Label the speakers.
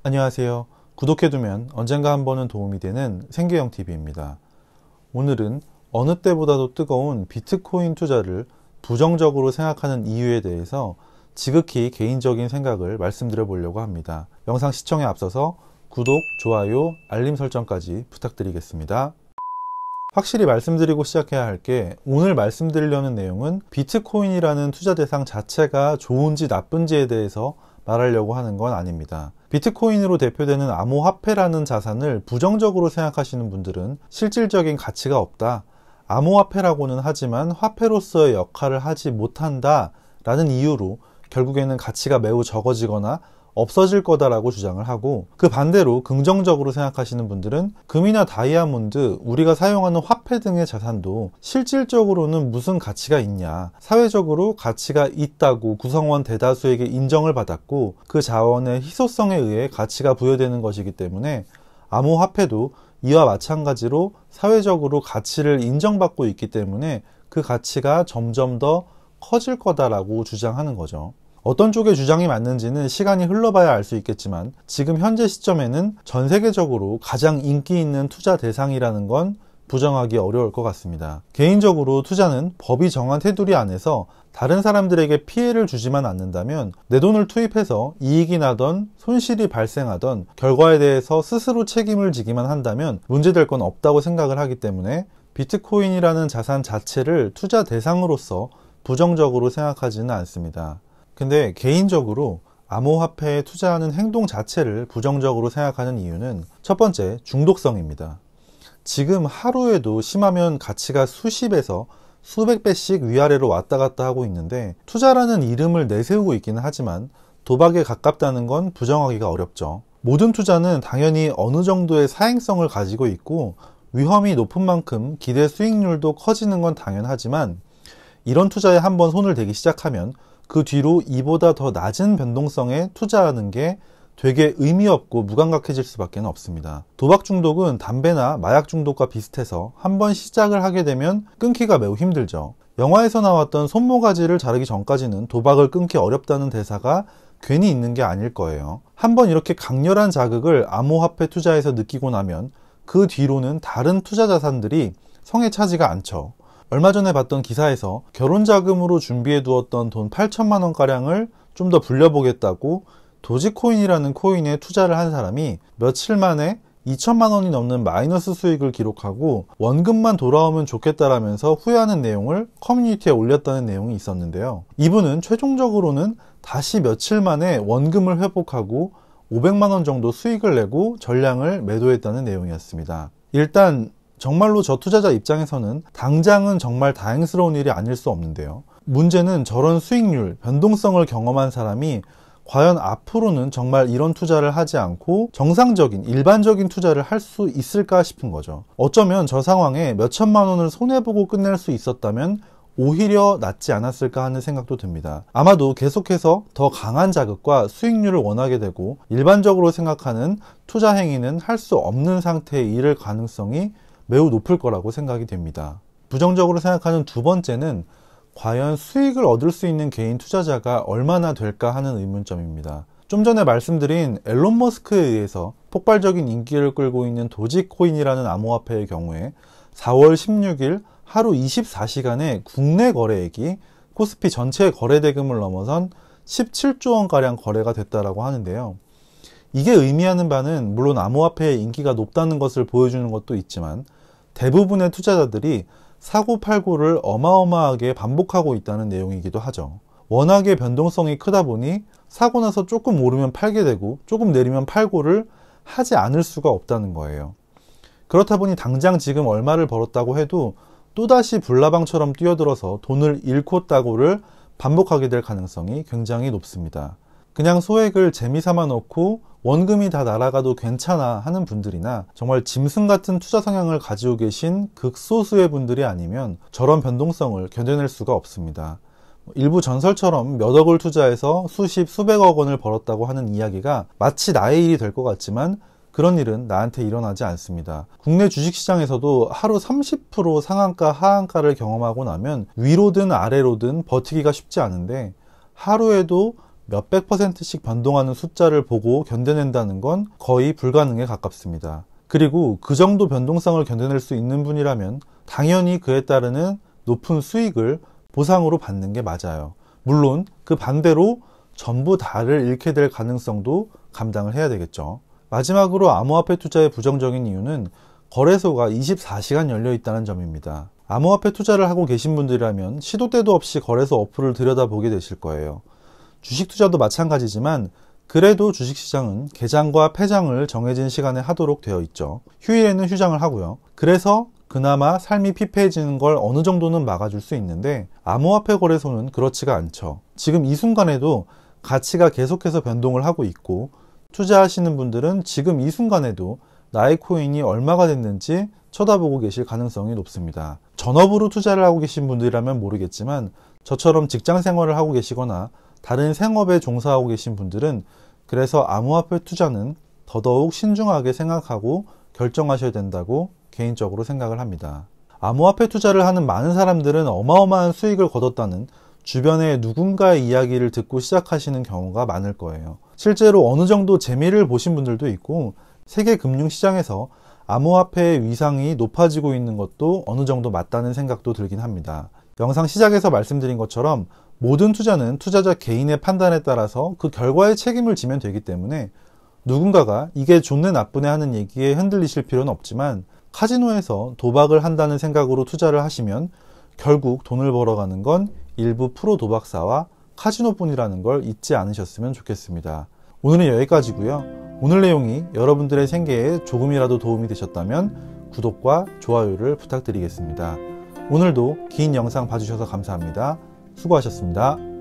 Speaker 1: 안녕하세요. 구독해두면 언젠가 한 번은 도움이 되는 생계형TV입니다. 오늘은 어느 때보다도 뜨거운 비트코인 투자를 부정적으로 생각하는 이유에 대해서 지극히 개인적인 생각을 말씀드려 보려고 합니다. 영상 시청에 앞서서 구독, 좋아요, 알림 설정까지 부탁드리겠습니다. 확실히 말씀드리고 시작해야 할 게, 오늘 말씀드리려는 내용은 비트코인이라는 투자 대상 자체가 좋은지 나쁜지에 대해서 말하려고 하는 건 아닙니다. 비트코인으로 대표되는 암호화폐라는 자산을 부정적으로 생각하시는 분들은 실질적인 가치가 없다, 암호화폐라고는 하지만 화폐로서의 역할을 하지 못한다 라는 이유로 결국에는 가치가 매우 적어지거나 없어질 거다라고 주장을 하고, 그 반대로 긍정적으로 생각하시는 분들은 금이나 다이아몬드, 우리가 사용하는 화폐 등의 자산도 실질적으로는 무슨 가치가 있냐, 사회적으로 가치가 있다고 구성원 대다수에게 인정을 받았고 그 자원의 희소성에 의해 가치가 부여되는 것이기 때문에 암호화폐도 이와 마찬가지로 사회적으로 가치를 인정받고 있기 때문에 그 가치가 점점 더 커질 거다라고 주장하는 거죠. 어떤 쪽의 주장이 맞는지는 시간이 흘러봐야 알 수 있겠지만, 지금 현재 시점에는 전 세계적으로 가장 인기 있는 투자 대상이라는 건 부정하기 어려울 것 같습니다. 개인적으로 투자는 법이 정한 테두리 안에서 다른 사람들에게 피해를 주지만 않는다면, 내 돈을 투입해서 이익이 나던 손실이 발생하던 결과에 대해서 스스로 책임을 지기만 한다면 문제될 건 없다고 생각을 하기 때문에 비트코인이라는 자산 자체를 투자 대상으로서 부정적으로 생각하지는 않습니다. 근데 개인적으로 암호화폐에 투자하는 행동 자체를 부정적으로 생각하는 이유는, 첫 번째, 중독성입니다. 지금 하루에도 심하면 가치가 수십에서 수백 배씩 위아래로 왔다 갔다 하고 있는데, 투자라는 이름을 내세우고 있기는 하지만 도박에 가깝다는 건 부정하기가 어렵죠. 모든 투자는 당연히 어느 정도의 사행성을 가지고 있고 위험이 높은 만큼 기대 수익률도 커지는 건 당연하지만, 이런 투자에 한번 손을 대기 시작하면 그 뒤로 이보다 더 낮은 변동성에 투자하는 게 되게 의미 없고 무감각해질 수밖에 없습니다. 도박 중독은 담배나 마약 중독과 비슷해서 한번 시작을 하게 되면 끊기가 매우 힘들죠. 영화에서 나왔던 손모가지를 자르기 전까지는 도박을 끊기 어렵다는 대사가 괜히 있는 게 아닐 거예요. 한번 이렇게 강렬한 자극을 암호화폐 투자에서 느끼고 나면 그 뒤로는 다른 투자 자산들이 성에 차지가 않죠. 얼마 전에 봤던 기사에서 결혼 자금으로 준비해 두었던 돈 8천만 원가량을 좀 더 불려보겠다고 도지코인이라는 코인에 투자를 한 사람이 며칠 만에 2천만 원이 넘는 마이너스 수익을 기록하고 원금만 돌아오면 좋겠다라면서 후회하는 내용을 커뮤니티에 올렸다는 내용이 있었는데요. 이분은 최종적으로는 다시 며칠 만에 원금을 회복하고 500만 원 정도 수익을 내고 전량을 매도했다는 내용이었습니다. 일단 정말로 저 투자자 입장에서는 당장은 정말 다행스러운 일이 아닐 수 없는데요. 문제는 저런 수익률, 변동성을 경험한 사람이 과연 앞으로는 정말 이런 투자를 하지 않고 정상적인, 일반적인 투자를 할 수 있을까 싶은 거죠. 어쩌면 저 상황에 몇 천만 원을 손해보고 끝낼 수 있었다면 오히려 낫지 않았을까 하는 생각도 듭니다. 아마도 계속해서 더 강한 자극과 수익률을 원하게 되고 일반적으로 생각하는 투자 행위는 할 수 없는 상태에 이를 가능성이 매우 높을 거라고 생각이 됩니다. 부정적으로 생각하는 두 번째는, 과연 수익을 얻을 수 있는 개인 투자자가 얼마나 될까 하는 의문점입니다. 좀 전에 말씀드린 앨런 머스크에 의해서 폭발적인 인기를 끌고 있는 도지코인이라는 암호화폐의 경우에 4월 16일 하루 24시간의 국내 거래액이 코스피 전체 거래대금을 넘어선 17조 원가량 거래가 됐다고 하는데요. 이게 의미하는 바는 물론 암호화폐의 인기가 높다는 것을 보여주는 것도 있지만, 대부분의 투자자들이 사고팔고를 어마어마하게 반복하고 있다는 내용이기도 하죠. 워낙에 변동성이 크다 보니 사고 나서 조금 오르면 팔게 되고 조금 내리면 팔고를 하지 않을 수가 없다는 거예요. 그렇다 보니 당장 지금 얼마를 벌었다고 해도 또다시 불나방처럼 뛰어들어서 돈을 잃고 따고를 반복하게 될 가능성이 굉장히 높습니다. 그냥 소액을 재미삼아 놓고 원금이 다 날아가도 괜찮아 하는 분들이나 정말 짐승 같은 투자 성향을 가지고 계신 극소수의 분들이 아니면 저런 변동성을 견뎌낼 수가 없습니다. 일부 전설처럼 몇 억을 투자해서 수십, 수백억 원을 벌었다고 하는 이야기가 마치 나의 일이 될 것 같지만 그런 일은 나한테 일어나지 않습니다. 국내 주식시장에서도 하루 30% 상한가, 하한가를 경험하고 나면 위로든 아래로든 버티기가 쉽지 않은데, 하루에도 몇백 %씩 변동하는 숫자를 보고 견뎌낸다는 건 거의 불가능에 가깝습니다. 그리고 그 정도 변동성을 견뎌낼 수 있는 분이라면 당연히 그에 따르는 높은 수익을 보상으로 받는 게 맞아요. 물론 그 반대로 전부 다를 잃게 될 가능성도 감당을 해야 되겠죠. 마지막으로 암호화폐 투자의 부정적인 이유는 거래소가 24시간 열려 있다는 점입니다. 암호화폐 투자를 하고 계신 분들이라면 시도 때도 없이 거래소 어플을 들여다보게 되실 거예요. 주식 투자도 마찬가지지만 그래도 주식시장은 개장과 폐장을 정해진 시간에 하도록 되어 있죠. 휴일에는 휴장을 하고요. 그래서 그나마 삶이 피폐해지는 걸 어느 정도는 막아줄 수 있는데 암호화폐 거래소는 그렇지가 않죠. 지금 이 순간에도 가치가 계속해서 변동을 하고 있고 투자하시는 분들은 지금 이 순간에도 나의 코인이 얼마가 됐는지 쳐다보고 계실 가능성이 높습니다. 전업으로 투자를 하고 계신 분들이라면 모르겠지만 저처럼 직장 생활을 하고 계시거나 다른 생업에 종사하고 계신 분들은 그래서 암호화폐 투자는 더더욱 신중하게 생각하고 결정하셔야 된다고 개인적으로 생각을 합니다. 암호화폐 투자를 하는 많은 사람들은 어마어마한 수익을 거뒀다는 주변의 누군가의 이야기를 듣고 시작하시는 경우가 많을 거예요. 실제로 어느 정도 재미를 보신 분들도 있고 세계 금융시장에서 암호화폐의 위상이 높아지고 있는 것도 어느 정도 맞다는 생각도 들긴 합니다. 영상 시작에서 말씀드린 것처럼 모든 투자는 투자자 개인의 판단에 따라서 그 결과에 책임을 지면 되기 때문에 누군가가 이게 좋네 나쁘네 하는 얘기에 흔들리실 필요는 없지만 카지노에서 도박을 한다는 생각으로 투자를 하시면 결국 돈을 벌어가는 건 일부 프로 도박사와 카지노뿐이라는 걸 잊지 않으셨으면 좋겠습니다. 오늘은 여기까지고요. 오늘 내용이 여러분들의 생계에 조금이라도 도움이 되셨다면 구독과 좋아요를 부탁드리겠습니다. 오늘도 긴 영상 봐주셔서 감사합니다. 수고하셨습니다.